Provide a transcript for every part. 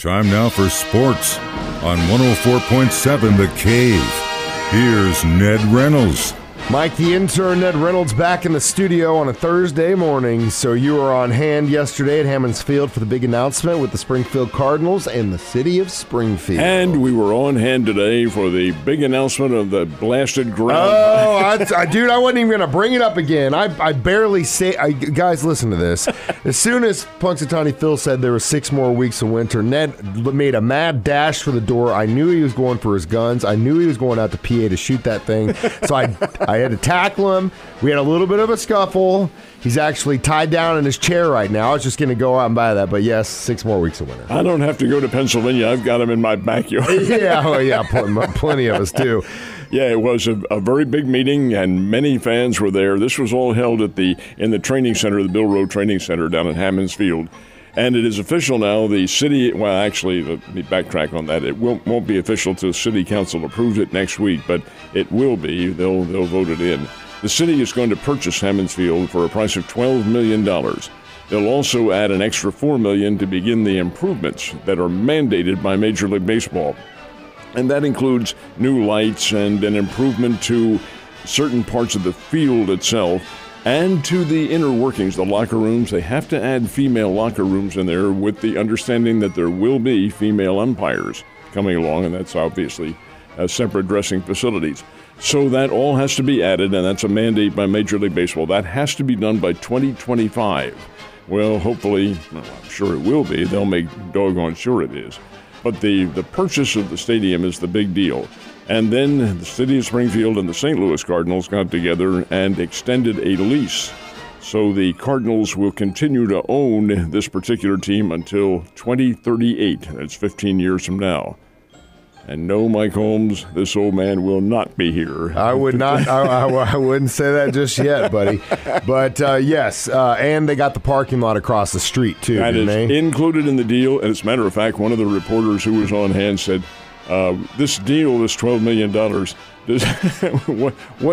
Time now for sports on 104.7 The Cave. Here's Ned Reynolds. Mike, the intern, Ned Reynolds, back in the studio on a Thursday morning. So you were on hand yesterday at Hammons Field for the big announcement with the Springfield Cardinals and the city of Springfield. And we were on hand today for the big announcement of the blasted ground. Oh, dude, I wasn't even going to bring it up again. I barely say, guys, listen to this. As soon as Punxsutawney Phil said there were 6 more weeks of winter, Ned made a mad dash for the door. I knew he was going for his guns. I knew he was going out to PA to shoot that thing. So I had to tackle him. We had a little bit of a scuffle. He's actually tied down in his chair right now. I was just going to go out and buy that. But yes, 6 more weeks of winter. I don't have to go to Pennsylvania. I've got him in my backyard. Yeah, plenty of us do. Yeah, it was a very big meeting, and many fans were there. This was all held in the training center, the Bill Rowe Training Center down at Hammons Field. And it is official now. The city, well, actually, let me backtrack on that. It won't be official until City Council approves it next week, but it will be. They'll vote it in. The city is going to purchase Hammons Field for a price of $12 million. They'll also add an extra $4 million to begin the improvements that are mandated by Major League Baseball. And that includes new lights and an improvement to certain parts of the field itself and to the inner workings, the locker rooms. They have to add female locker rooms in there with the understanding that there will be female umpires coming along, and that's obviously separate dressing facilities. So that all has to be added, and that's a mandate by Major League Baseball. That has to be done by 2025. Well, hopefully, I'm sure it will be. They'll make doggone sure it is. But the purchase of the stadium is the big deal. And then the city of Springfield and the St. Louis Cardinals got together and extended a lease. So the Cardinals will continue to own this particular team until 2038. That's 15 years from now. And no, Mike Holmes, this old man will not be here. I would not. I wouldn't say that just yet, buddy. But yes, and they got the parking lot across the street too. That is they? Included in the deal. And as a matter of fact, one of the reporters who was on hand said, "This deal, this $12 million,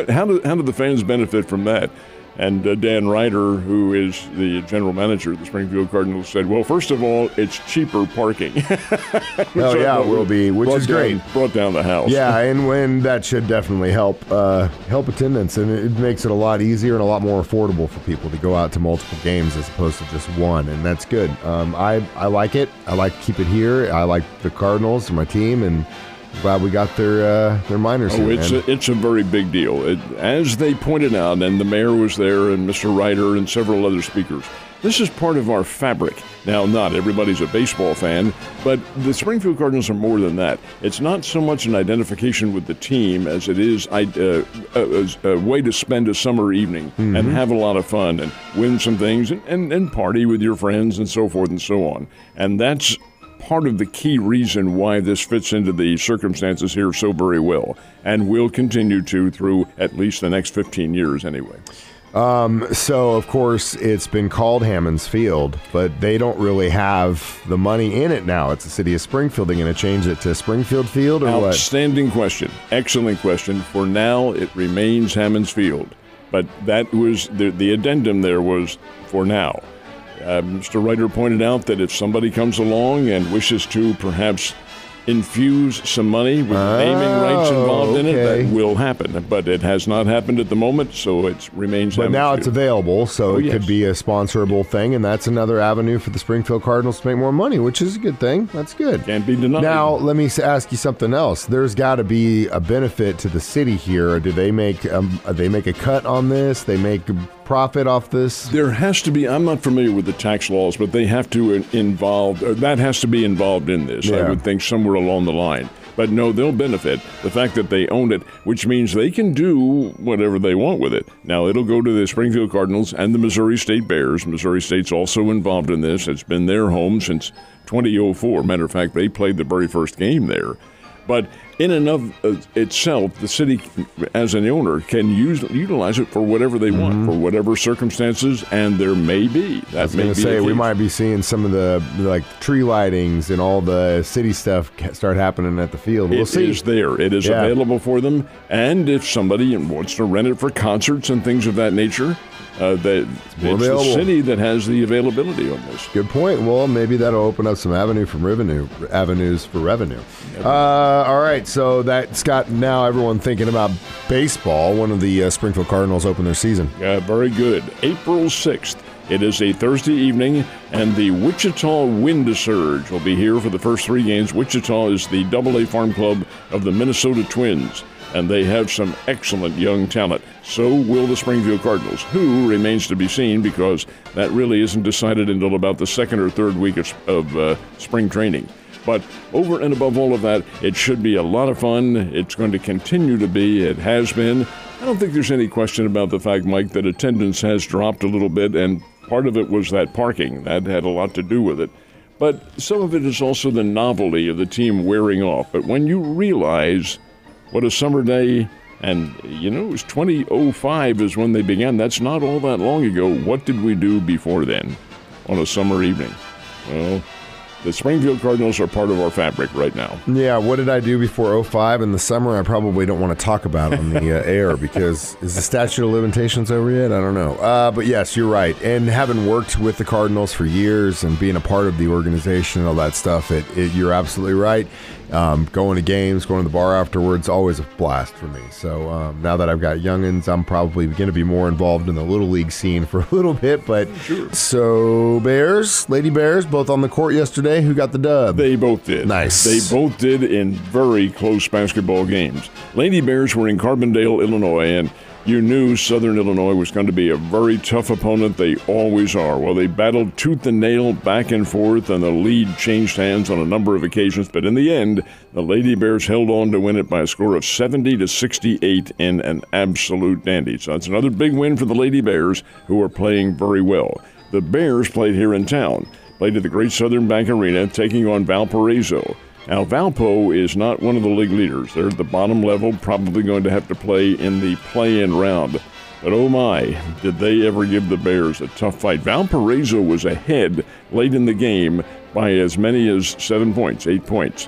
how do the fans benefit from that?" And Dan Ryder, who is the general manager of the Springfield Cardinals, said, "Well, first of all, it's cheaper parking." It will be, which is great. Brought down the house. Yeah, and when that should definitely help attendance, and it makes it a lot easier and a lot more affordable for people to go out to multiple games as opposed to just one, and that's good. I like it. I like to keep it here. I like the Cardinals and my team, and glad we got their minors here. It's a very big deal. As they pointed out, and the mayor was there, and Mr. Ryder, and several other speakers, this is part of our fabric. Now, not everybody's a baseball fan, but the Springfield Cardinals are more than that. It's not so much an identification with the team as it is a way to spend a summer evening and have a lot of fun and win some things and party with your friends and so forth and so on. And that's part of the key reason why this fits into the circumstances here so very well, and will continue to through at least the next 15 years anyway. So, of course, it's been called Hammons Field, but they don't really have the money in it now. It's the city of Springfield. They're going to change it to Springfield Field or what? Outstanding question. Excellent question. For now, it remains Hammons Field. But that was the addendum there was for now. Mr. Ryder pointed out that if somebody comes along and wishes to perhaps infuse some money with naming rights involved in it, that will happen. But it has not happened at the moment, so it remains. But now it's available, so it could be a sponsorable thing, and that's another avenue for the Springfield Cardinals to make more money, which is a good thing. That's good. Can't be denied. Now, let me ask you something else. There's got to be a benefit to the city here. Or do they make a cut on this? They make profit off this? There has to be. I'm not familiar with the tax laws, but they have to that has to be involved in this. Yeah. I would think somewhere along the line. But no, they'll benefit. The fact that they own it, which means they can do whatever they want with it. Now, it'll go to the Springfield Cardinals and the Missouri State Bears. Missouri State's also involved in this. It's been their home since 2004. Matter of fact, they played the very first game there. But in and of itself, the city, as an owner, can utilize it for whatever they want, for whatever circumstances, and there may be. I was going to say, we might be seeing some of the tree lightings and all the city stuff start happening at the field. We'll see. It is there. It is available for them, and if somebody wants to rent it for concerts and things of that nature, it's the city that has the availability on this. Good point. Well, maybe that'll open up some avenues for revenue. All right, so that's got now everyone thinking about baseball. One of the Springfield Cardinals open their season. Yeah, very good. April 6th. It is a Thursday evening, and the Wichita Wind Surge will be here for the first 3 games. Wichita is the AA farm club of the Minnesota Twins, and they have some excellent young talent. So will the Springfield Cardinals, who remains to be seen because that really isn't decided until about the 2nd or 3rd week of spring training. But over and above all of that, it should be a lot of fun. It's going to continue to be. It has been. I don't think there's any question about the fact, Mike, that attendance has dropped a little bit, and part of it was that parking. That had a lot to do with it. But some of it is also the novelty of the team wearing off. But when you realize what a summer day, and it was 2005 is when they began. That's not all that long ago. What did we do before then on a summer evening? Well, the Springfield Cardinals are part of our fabric right now. Yeah, what did I do before 05 in the summer? I probably don't want to talk about on the air because is the statute of limitations over yet? I don't know. But yes, you're right. And having worked with the Cardinals for years and being a part of the organization and all that stuff, you're absolutely right. Going to games, going to the bar afterwards, always a blast for me. So now that I've got youngins, I'm probably going to be more involved in the Little League scene for a little bit. But sure. So Lady Bears, both on the court yesterday. Who got the dub? They both did. Nice. They both did in very close basketball games. Lady Bears were in Carbondale, Illinois, and you knew Southern Illinois was going to be a very tough opponent. They always are. Well, they battled tooth and nail back and forth, and the lead changed hands on a number of occasions. But in the end, the Lady Bears held on to win it by a score of 70-68 in an absolute dandy. So that's another big win for the Lady Bears, who are playing very well. The Bears played here in town, played at the Great Southern Bank Arena, taking on Valparaiso. Now, Valpo is not one of the league leaders. They're at the bottom level, probably going to have to play in the play-in round. But oh my, did they ever give the Bears a tough fight. Valparaiso was ahead late in the game by as many as 7 points, 8 points.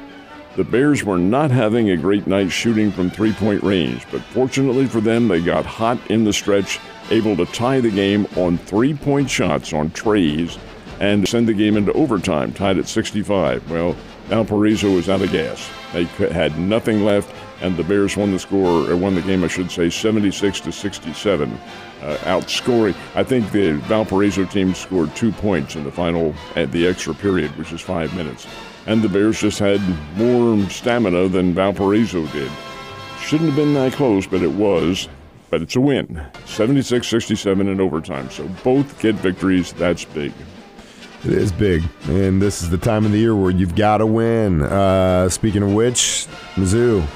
The Bears were not having a great night shooting from three-point range, but fortunately for them, they got hot in the stretch, able to tie the game on three-point shots on trays and send the game into overtime, tied at 65. Well, Valparaiso was out of gas. They had nothing left, and the Bears won the game, I should say, 76-67, outscoring. I think the Valparaiso team scored 2 points in the final at the extra period, which is 5 minutes. And the Bears just had more stamina than Valparaiso did. Shouldn't have been that close, but it was. But it's a win, 76-67 in overtime. So both get victories. That's big. It is big, and this is the time of the year where you've got to win. Speaking of which, Mizzou,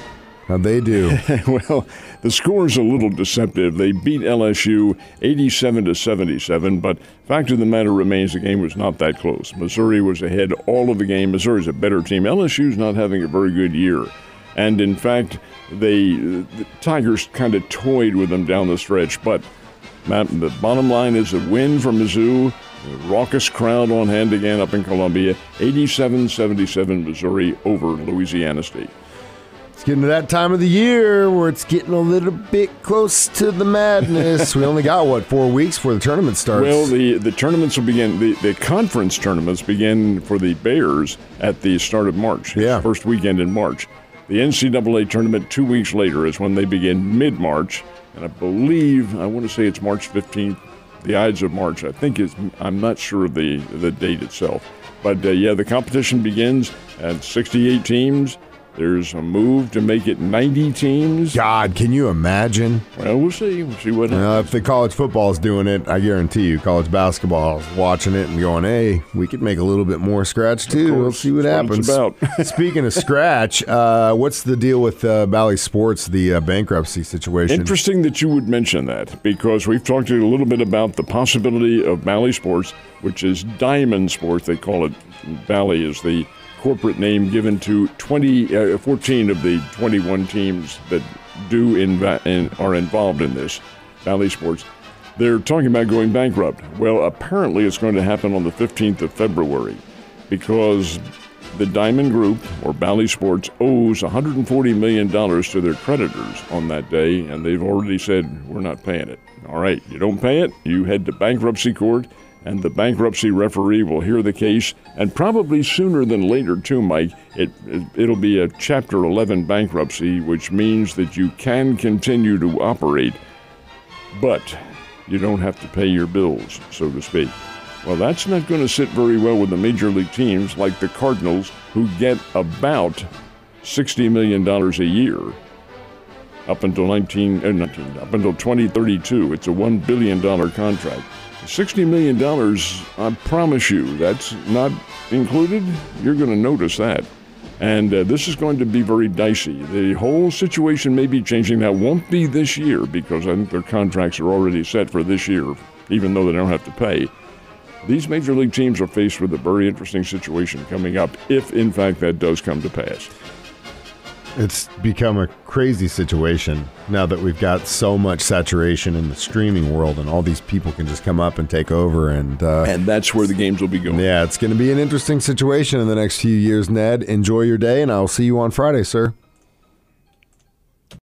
how'd they do? Well, the score's a little deceptive. They beat LSU 87-77, but fact of the matter remains the game was not that close. Missouri was ahead all of the game. Missouri's a better team. LSU's not having a very good year. And in fact, the Tigers kind of toyed with them down the stretch, but the bottom line is a win for Mizzou. A raucous crowd on hand again up in Columbia. 87-77 Missouri over Louisiana State. It's getting to that time of the year where it's getting a little bit close to the madness. We only got, 4 weeks before the tournament starts? Well, the tournaments will begin. The conference tournaments begin for the Bears at the start of March. Yeah. First weekend in March. The NCAA tournament 2 weeks later is when they begin mid-March. And I want to say it's March 15th. The Ides of March, I think I'm not sure of the date itself. But the competition begins at 68 teams. There's a move to make it 90 teams. God, can you imagine? Well, we'll see. We'll see what happens. If the college football is doing it, I guarantee you college basketball is watching it and going, hey, we could make a little bit more scratch too. We'll see what happens. Speaking of scratch, what's the deal with Bally Sports, the bankruptcy situation? Interesting that you would mention that, because we've talked a little bit about the possibility of Bally Sports, which is Diamond Sports. They call it Bally is the corporate name given to 14 of the 21 teams that are involved in this, Bally Sports. They're talking about going bankrupt. Well, apparently it's going to happen on the 15th of February because the Diamond Group, or Bally Sports, owes $140 million to their creditors on that day, and they've already said, we're not paying it. All right, you don't pay it, you head to bankruptcy court, and the bankruptcy referee will hear the case, and probably sooner than later, too, Mike, it'll be a Chapter 11 bankruptcy, which means that you can continue to operate, but you don't have to pay your bills, so to speak. Well, that's not going to sit very well with the major league teams like the Cardinals, who get about $60 million a year up until 2032. It's a $1 billion contract. $60 million, I promise you, that's not included. You're going to notice that. And this is going to be very dicey. The whole situation may be changing. That won't be this year because I think their contracts are already set for this year, even though they don't have to pay. These major league teams are faced with a very interesting situation coming up if, in fact, that does come to pass. It's become a crazy situation now that we've got so much saturation in the streaming world and all these people can just come up and take over. And that's where the games will be going. Yeah, it's going to be an interesting situation in the next few years, Ned. Enjoy your day, and I'll see you on Friday, sir.